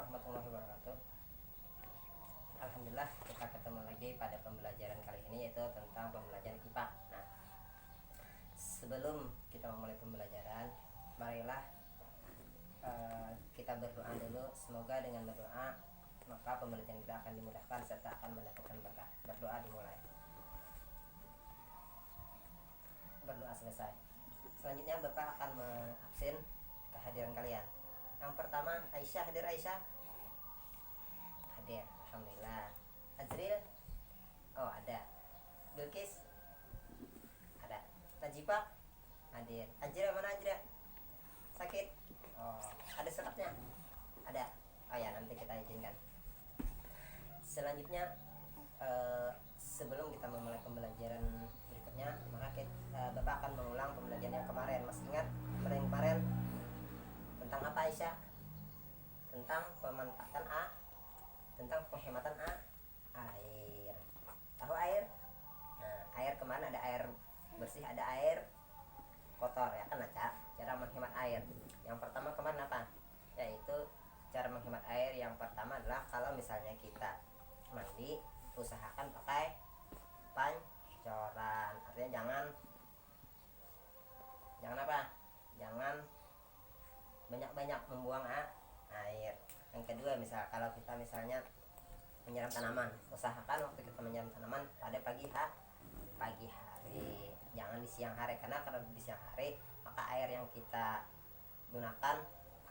warahmatullahi wabarakatuh. Alhamdulillah kita ketemu lagi pada pembelajaran kali ini, yaitu tentang pembelajaran IPA. Nah, sebelum kita memulai pembelajaran, marilah kita berdoa dulu. Semoga dengan berdoa maka pembelajaran kita akan dimudahkan serta akan mendapatkan berkah. Berdoa dimulai. Berdoa selesai. Selanjutnya Bapak akan mengabsen kehadiran kalian. Yang pertama, Aisyah, hadir Aisyah? Hadir, alhamdulillah. Azril? Oh, ada. Bilkis? Ada. Najibah? Hadir. Ajra, mana Ajra? Sakit? Oh, ada suratnya? Ada. Oh ya, nanti kita izinkan. Selanjutnya, sebelum kita memulai pembelajaran berikutnya, maka Bapak akan mengulang pembelajaran yang kemarin. Masih ingat yang kemarin tentang apa, Aisyah? Tentang pemanfaatan tentang penghematan air. Tahu air? Nah, air kemana? Ada air bersih, ada air kotor, ya kan? Cara menghemat air yang pertama kemana apa? Yaitu cara menghemat air yang pertama adalah kalau misalnya kita mandi, usahakan pakai pancoran. Artinya jangan apa? Jangan banyak-banyak membuang air. Yang kedua, kalau kita misalnya menyiram tanaman, usahakan waktu kita menyiram tanaman pada pagi hari, jangan di siang hari, karena kalau di siang hari maka air yang kita gunakan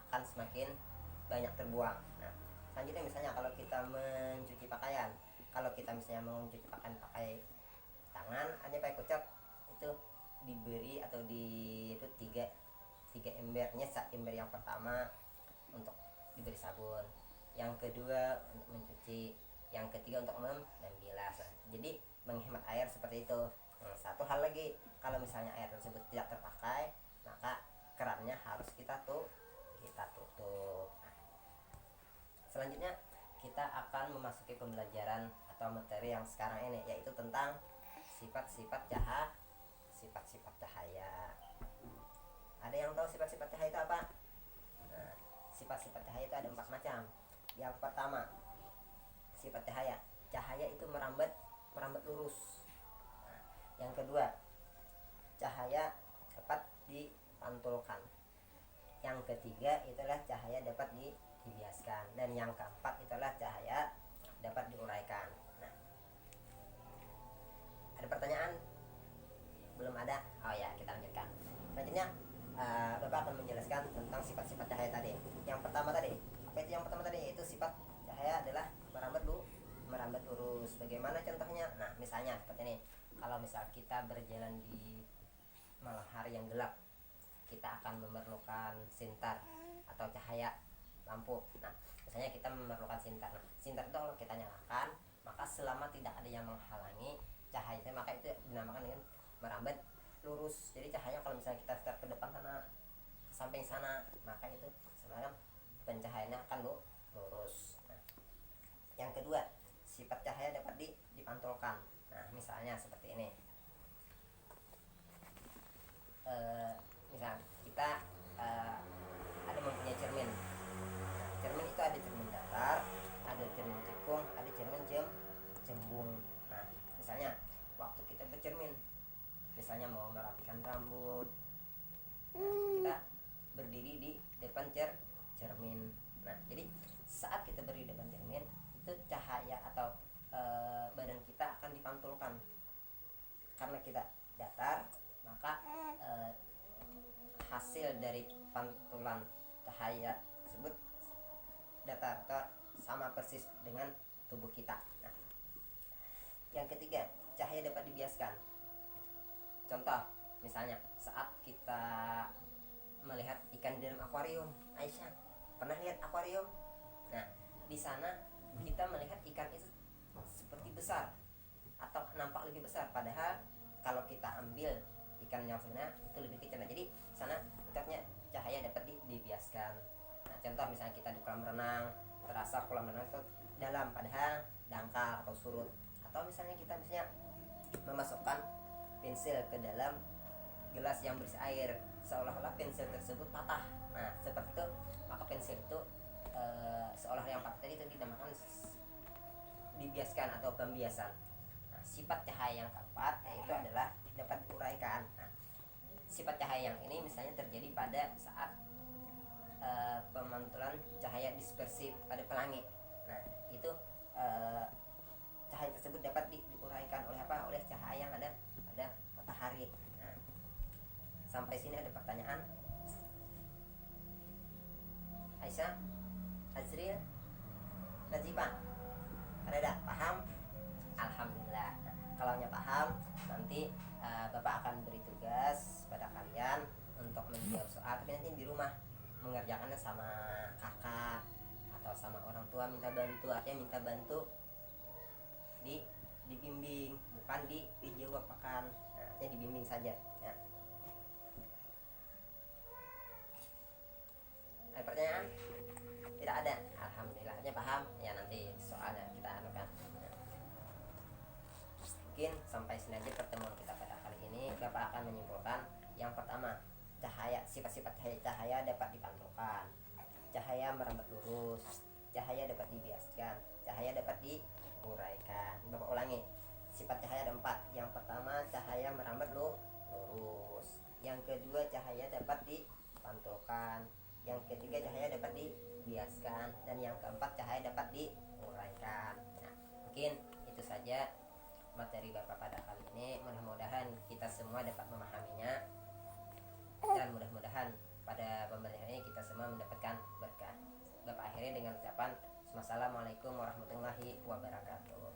akan semakin banyak terbuang. Nah, selanjutnya misalnya kalau kita mencuci pakaian, kalau kita misalnya mencuci pakaian pakai tangan, hanya pakai kucek, itu diberi atau itu tiga embernya. Ember yang pertama untuk diberi sabun, yang kedua untuk mencuci, yang ketiga untuk membilas. Jadi menghemat air seperti itu. Satu hal lagi, kalau misalnya air tersebut tidak terpakai, maka kerannya harus kita tutup. Nah, selanjutnya kita akan memasuki pembelajaran atau materi yang sekarang ini, yaitu tentang sifat-sifat cahaya. Ada yang tahu sifat-sifat cahaya itu apa? Nah, sifat-sifat cahaya itu ada 4 macam. Yang pertama, sifat cahaya itu merambat lurus. Nah, yang kedua, cahaya dapat dipantulkan. Yang ketiga itulah cahaya dapat dibiaskan, dan yang keempat itulah cahaya dapat diuraikan. Nah, ada pertanyaan? Belum ada? Oh ya, kita lanjutkan. Selanjutnya Bapak akan menjelaskan tentang sifat-sifat cahaya tadi. Yang pertama tadi, apa itu yang pertama tadi? Yaitu sifat cahaya adalah merambat lurus. Bagaimana contohnya? Nah, misalnya seperti ini. Kalau misal kita berjalan di malam hari yang gelap, kita akan memerlukan sintar atau cahaya lampu. Nah, misalnya kita memerlukan sintar. Nah, sintar itu kalau kita nyalakan, maka selama tidak ada yang menghalangi cahaya, maka itu dinamakan dengan merambat lurus. Jadi cahaya kalau misalnya kita start ke depan sana, ke samping sana, maka itu sebenarnya pencahayaannya akan lurus. Nah, yang kedua, sifat cahaya dapat dipantulkan. Nah, misalnya seperti ini. Misal kita ada mempunyai cermin. Nah, cermin itu ada cermin datar, ada cermin cekung, ada cermin cembung. Nah, misalnya waktu kita bercermin, misalnya mau merapikan rambut, kita berdiri di depan cermin. Nah, jadi saat kita berdiri di depan cermin, itu cahaya atau badan kita akan dipantulkan. Karena kita datar, maka hasil dari pantulan cahaya tersebut datar atau sama persis dengan tubuh kita. Nah, yang ketiga, cahaya dapat dibiaskan. Contoh, misalnya saat kita melihat ikan di dalam akuarium. Aisyah, pernah lihat akuarium? Nah, di sana kita melihat ikan itu seperti besar atau nampak lebih besar, padahal kalau kita ambil ikan yang sebenarnya itu lebih kecil. Nah, jadi sana tetapnya cahaya dapat dibiaskan. Nah, contoh misalnya kita di kolam renang, terasa kolam renang itu dalam, padahal dangkal atau surut. Atau misalnya kita memasukkan pensil ke dalam gelas yang berisi air, seolah-olah pensil tersebut patah. Nah, seperti itu, maka pensil itu seolah dibiaskan atau pembiasan. Nah, sifat cahaya yang keempat yaitu adalah dapat diuraikan. Nah, sifat cahaya yang ini misalnya terjadi pada saat pemantulan cahaya dispersif pada pelangi. Nah, itu cahaya tersebut dapat diuraikan oleh apa? Oleh cahaya yang ada matahari. Nah, sampai sini ada pertanyaan? Aisyah, Azril, Najibah, ada paham? Alhamdulillah. Nah, kalau paham, nanti Bapak akan beri tugas pada kalian untuk menjawab soal, tapi nanti di rumah mengerjakannya sama kakak atau sama orang tua, minta bantu, artinya minta bantu dibimbing, bukan dijawab akan. Nah, artinya dibimbing saja ya. Ada pertanyaan? Tidak ada. Alhamdulillahnya paham ya, nanti soalnya kita anukan. Mungkin sampai sini aja pertemuan kita pada kali ini. Bapak akan menyimpulkan yang pertama, sifat-sifat cahaya dapat dipantulkan, cahaya merambat lurus, cahaya dapat dibiaskan, cahaya dapat diuraikan. Bapak ulangi, sifat cahaya ada 4. Yang pertama, cahaya merambat lurus. Yang kedua, cahaya dapat dipantulkan. Yang ketiga, cahaya dapat dibiaskan. Dan yang keempat, cahaya dapat diuraikan. Nah, mungkin itu saja materi Bapak pada kali ini. Mudah-mudahan kita semua dapat memahaminya, dan mudah-mudahan pada pembelajaran ini kita semua mendapatkan berkah. Bapak akhiri dengan ucapan Assalamualaikum warahmatullahi wabarakatuh.